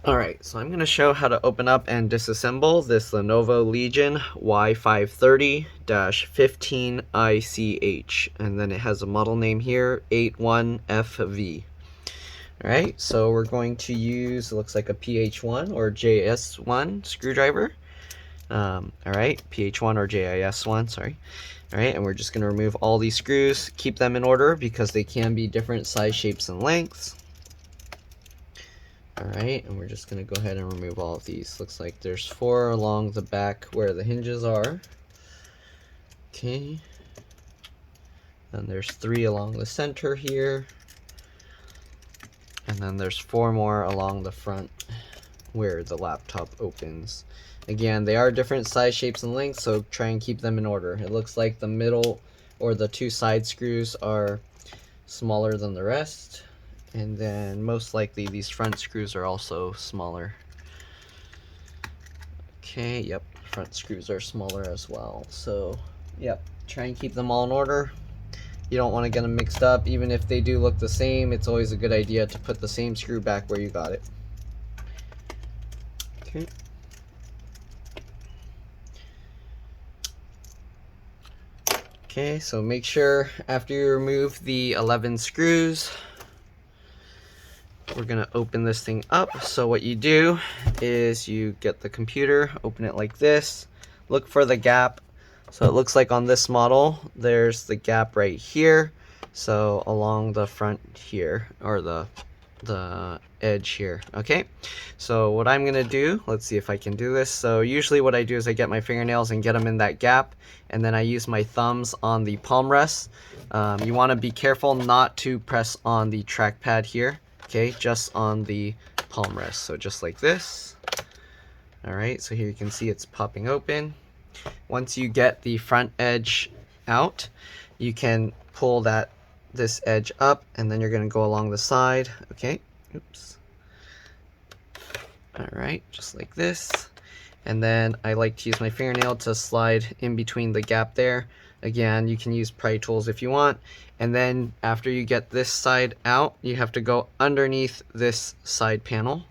Alright, so I'm going to show how to open up and disassemble this Lenovo Legion Y530-15ICH, and then it has a model name here, 81FV. Alright, so we're going to use, it looks like a PH1 or JS1 screwdriver. Alright, PH1 or JIS1, sorry. Alright, and we're just going to remove all these screws, keep them in order because they can be different size, shapes, and lengths. Alright, and we're just going to go ahead and remove all of these. Looks like there's 4 along the back where the hinges are. Okay. And there's 3 along the center here. And then there's 4 more along the front where the laptop opens. Again, they are different size, shapes, and lengths, so try and keep them in order. It looks like the middle or the 2 side screws are smaller than the rest. And then most likely these front screws are also smaller. Okay, yep, front screws are smaller as well. So, yep, try and keep them all in order. You don't want to get them mixed up. Even if they do look the same, it's always a good idea to put the same screw back where you got it. Okay. Okay, so make sure after you remove the 11 screws, we're gonna open this thing up. So what you do is you get the computer, open it like this, look for the gap. So it looks like on this model there's the gap right here, so along the front here, or the edge here. Okay, so what I'm gonna do, let's see if I can do this. So usually what I do is I get my fingernails and get them in that gap, and then I use my thumbs on the palm rest. You want to be careful not to press on the trackpad here. Okay, just on the palm rest, so just like this. Alright, so here you can see it's popping open. Once you get the front edge out, you can pull this edge up, and then you're going to go along the side. Okay, oops. Alright, just like this. And then I like to use my fingernail to slide in between the gap there. Again, you can use pry tools if you want. And then after you get this side out, you have to go underneath this side panel.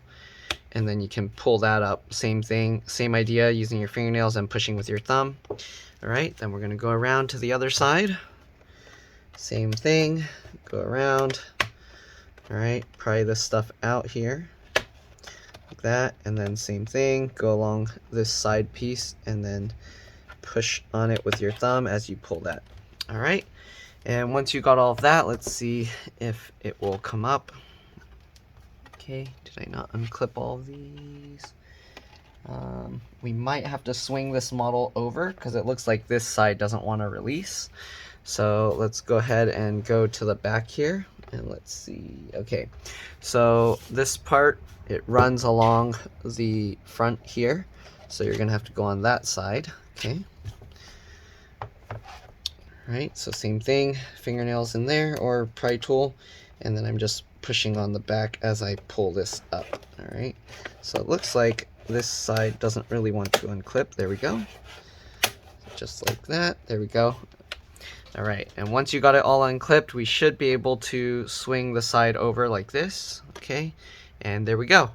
And then you can pull that up. Same thing, same idea, using your fingernails and pushing with your thumb. Alright, then we're going to go around to the other side. Same thing, go around. Alright, pry this stuff out here. Like that, and then same thing, go along this side piece and then push on it with your thumb as you pull that. Alright, and once you got all of that, let's see if it will come up. Okay, did I not unclip all of these? We might have to swing this model over because it looks like this side doesn't want to release. So let's go ahead and go to the back here and let's see. Okay, so this part, it runs along the front here, so you're gonna have to go on that side. Okay, alright, so same thing, fingernails in there or pry tool, and then I'm just pushing on the back as I pull this up. Alright, so it looks like this side doesn't really want to unclip. There we go, just like that. There we go. Alright, and once you got it all unclipped, we should be able to swing the side over like this. Okay, and there we go.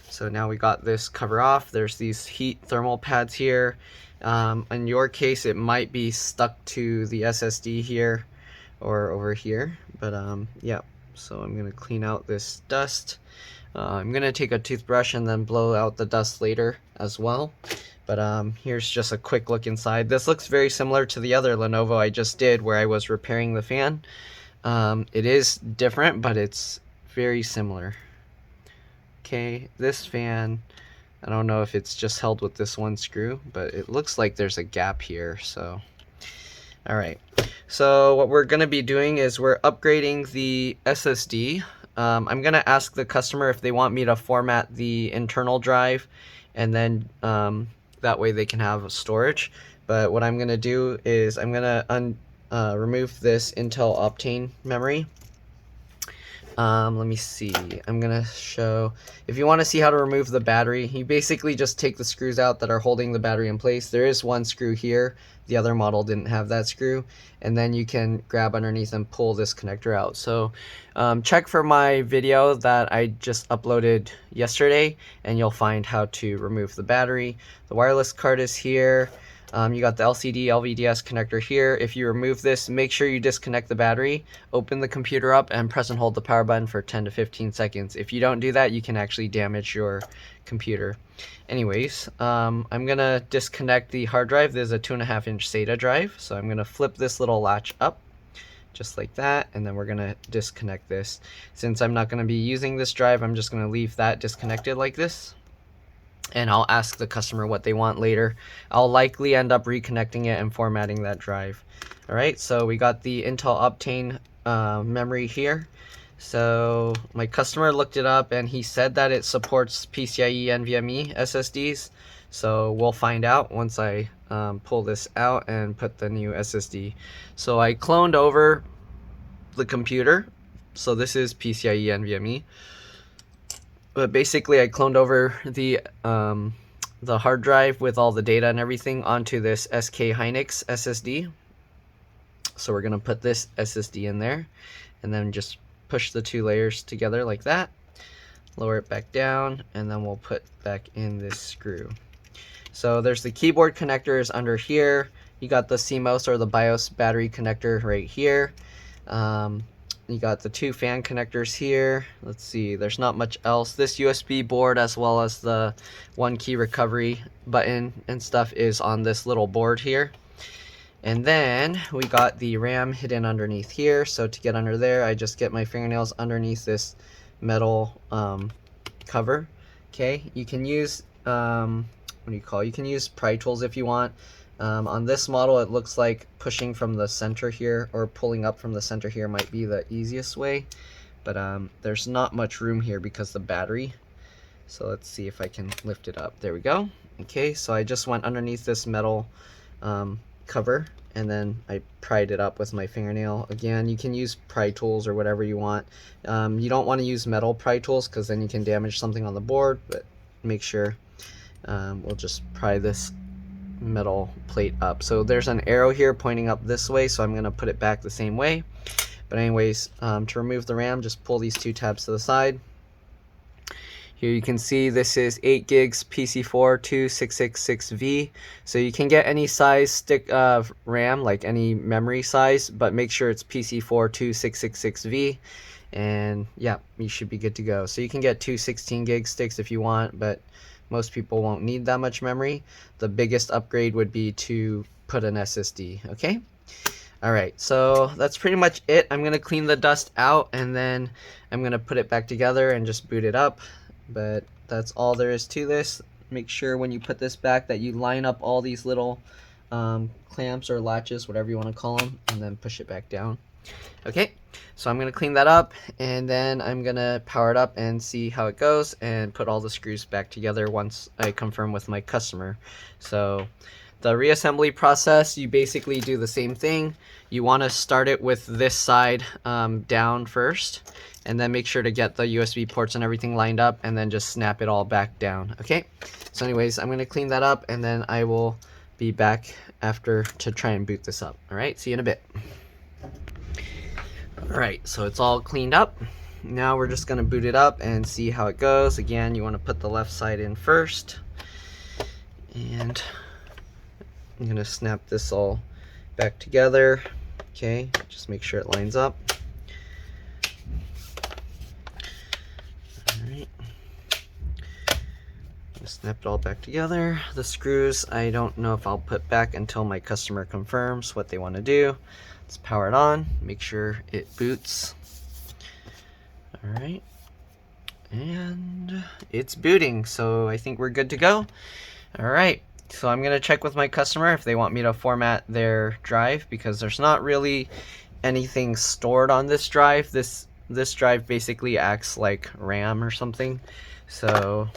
So now we got this cover off. There's these heat thermal pads here. In your case, it might be stuck to the SSD here or over here, but yeah. So I'm gonna clean out this dust. I'm gonna take a toothbrush and then blow out the dust later as well. But here's just a quick look inside. This looks very similar to the other Lenovo I just did where I was repairing the fan. It is different, but it's very similar. Okay, this fan, I don't know if it's just held with this one screw, but it looks like there's a gap here, so. Alright, so what we're going to be doing is we're upgrading the SSD. I'm going to ask the customer if they want me to format the internal drive, and then that way they can have storage. But what I'm going to do is I'm going to remove this Intel Optane memory. Let me see. I'm gonna show, if you want to see how to remove the battery, you basically just take the screws out that are holding the battery in place. There is one screw here. The other model didn't have that screw, and then you can grab underneath and pull this connector out. So check for my video that I just uploaded yesterday, and you'll find how to remove the battery. The wireless card is here. You got the LCD LVDS connector here. If you remove this, make sure you disconnect the battery, open the computer up, and press and hold the power button for 10 to 15 seconds. If you don't do that, you can actually damage your computer. Anyways, I'm gonna disconnect the hard drive. There's a 2.5-inch SATA drive, so I'm gonna flip this little latch up just like that, and then we're gonna disconnect this. Since I'm not gonna be using this drive, I'm just gonna leave that disconnected like this, and I'll ask the customer what they want later. I'll likely end up reconnecting it and formatting that drive. Alright, so we got the Intel Optane memory here. So my customer looked it up and he said that it supports PCIe NVMe SSDs. So we'll find out once I pull this out and put the new SSD. So I cloned over the computer. So this is PCIe NVMe. But basically I cloned over the hard drive with all the data and everything onto this SK Hynix SSD. So we're gonna put this SSD in there and then just push the two layers together like that, lower it back down, and then we'll put back in this screw. So there's the keyboard connectors under here. You got the CMOS or the BIOS battery connector right here. You got the two fan connectors here. Let's see, there's not much else. This USB board as well as the one key recovery button and stuff is on this little board here. And then we got the RAM hidden underneath here. So to get under there, I just get my fingernails underneath this metal cover. Okay, you can use you can use pry tools if you want. On this model, it looks like pushing from the center here or pulling up from the center here might be the easiest way, but there's not much room here because the battery. So let's see if I can lift it up. There we go. Okay, so I just went underneath this metal cover and then I pried it up with my fingernail. Again, you can use pry tools or whatever you want. You don't want to use metal pry tools because then you can damage something on the board, but make sure we'll just pry this metal plate up. So there's an arrow here pointing up this way, so I'm going to put it back the same way. But anyways, to remove the RAM, just pull these two tabs to the side. Here you can see this is 8 gigs PC4-2666V. So you can get any size stick of RAM, like any memory size, but make sure it's PC4-2666V. And yeah, you should be good to go. So you can get two 16 gig sticks if you want, but most people won't need that much memory. The biggest upgrade would be to put an SSD, okay? Alright, so that's pretty much it. I'm going to clean the dust out and then I'm going to put it back together and just boot it up. But that's all there is to this. Make sure when you put this back that you line up all these little clamps or latches, whatever you want to call them, and then push it back down. Okay, so I'm going to clean that up and then I'm going to power it up and see how it goes and put all the screws back together once I confirm with my customer. So the reassembly process, you basically do the same thing. You want to start it with this side down first, and then make sure to get the USB ports and everything lined up and then just snap it all back down. Okay, so anyways, I'm going to clean that up and then I will be back after to try and boot this up. Alright, see you in a bit. Alright, so it's all cleaned up. Now we're just going to boot it up and see how it goes. Again, you want to put the left side in first. And I'm going to snap this all back together. Okay, just make sure it lines up. Alright. Snap it all back together. The screws, I don't know if I'll put back until my customer confirms what they want to do. Let's power it on, make sure it boots. Alright, and it's booting, so I think we're good to go. Alright, so I'm going to check with my customer if they want me to format their drive, because there's not really anything stored on this drive. This drive basically acts like RAM or something. So,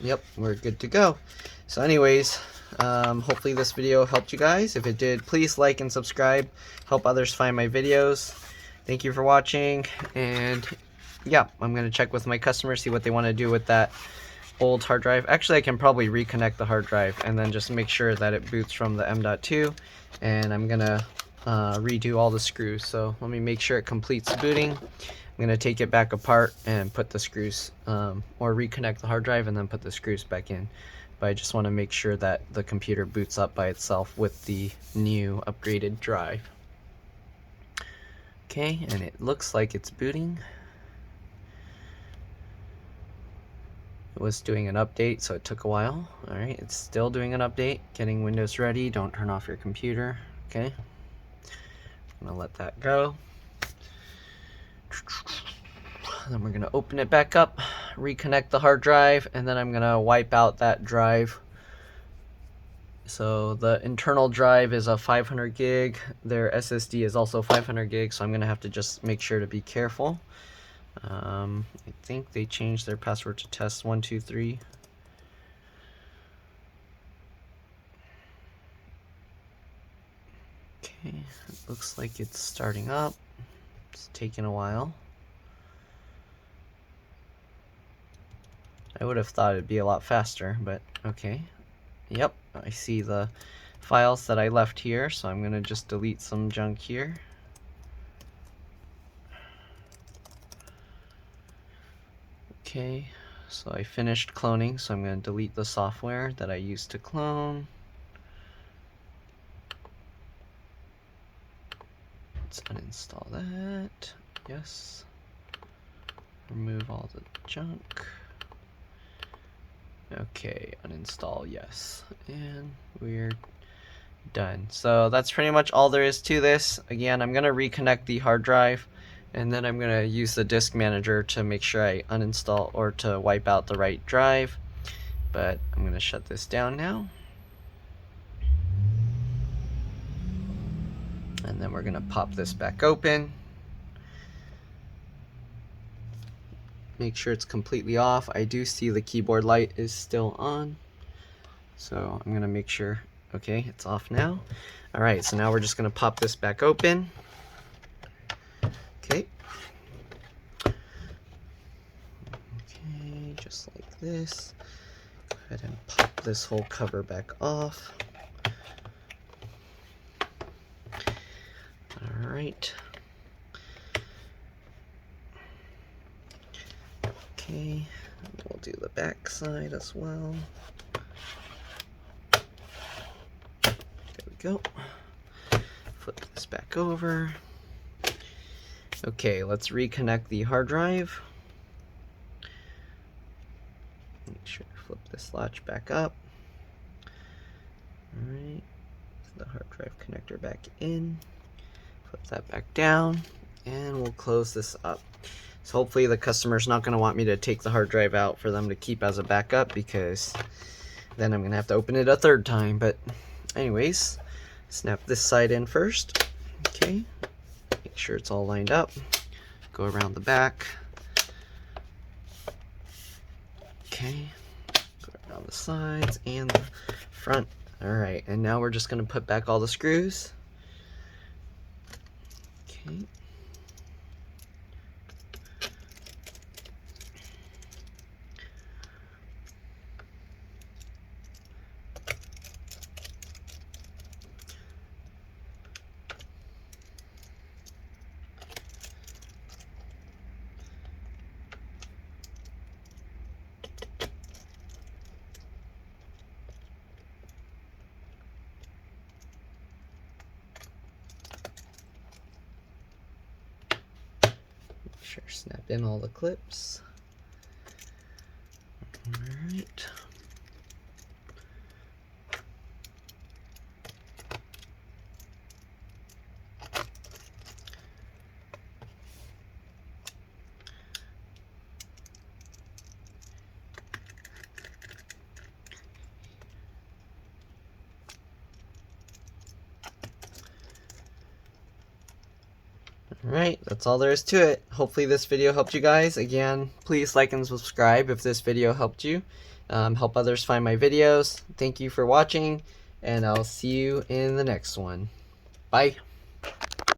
yep, we're good to go. So anyways, hopefully this video helped you guys. If it did, please like and subscribe. Help others find my videos. thank you for watching, and yeah, I'm going to check with my customers, see what they want to do with that old hard drive. Actually, I can probably reconnect the hard drive and then just make sure that it boots from the M.2, and I'm going to redo all the screws. So let me make sure it completes booting. I'm going to take it back apart and put the screws, or reconnect the hard drive and then put the screws back in. But I just want to make sure that the computer boots up by itself with the new upgraded drive. Okay, and it looks like it's booting. It was doing an update, so it took a while. Alright, it's still doing an update. Getting Windows ready. Don't turn off your computer. Okay. I'm going to let that go. Then we're going to open it back up, reconnect the hard drive, and then I'm going to wipe out that drive. So the internal drive is a 500 gig. Their SSD is also 500 gig, so I'm going to have to just make sure to be careful. I think they changed their password to test123. Okay, it looks like it's starting up. It's taking a while. I would have thought it'd be a lot faster, but okay. Yep, I see the files that I left here, so I'm gonna just delete some junk here. Okay, so I finished cloning, so I'm going to delete the software that I used to clone. Let's uninstall that. Yes. Remove all the junk. Okay, uninstall, yes. And we're done. So that's pretty much all there is to this. Again, I'm going to reconnect the hard drive, and then I'm going to use the disk manager to make sure I uninstall or to wipe out the right drive. But I'm going to shut this down now. And then we're going to pop this back open. Make sure it's completely off. I do see the keyboard light is still on. So I'm going to make sure, okay, it's off now. Alright, so now we're just going to pop this back open. Okay. Okay, just like this. Go ahead and pop this whole cover back off. Alright. Okay, we'll do the back side as well. There we go. Flip this back over. Okay, let's reconnect the hard drive. Make sure to flip this latch back up. Alright, the hard drive connector back in. Flip that back down, and we'll close this up. So hopefully the customer's not going to want me to take the hard drive out for them to keep as a backup, because then I'm going to have to open it a third time. But anyways, snap this side in first. Okay, make sure it's all lined up. Go around the back. Okay, go around the sides and the front. Alright, and now we're just going to put back all the screws. Okay. Sure, snap in all the clips. Alright. Alright, that's all there is to it. Hopefully this video helped you guys. Again, please like and subscribe if this video helped you. Help others find my videos. Thank you for watching, and I'll see you in the next one. Bye.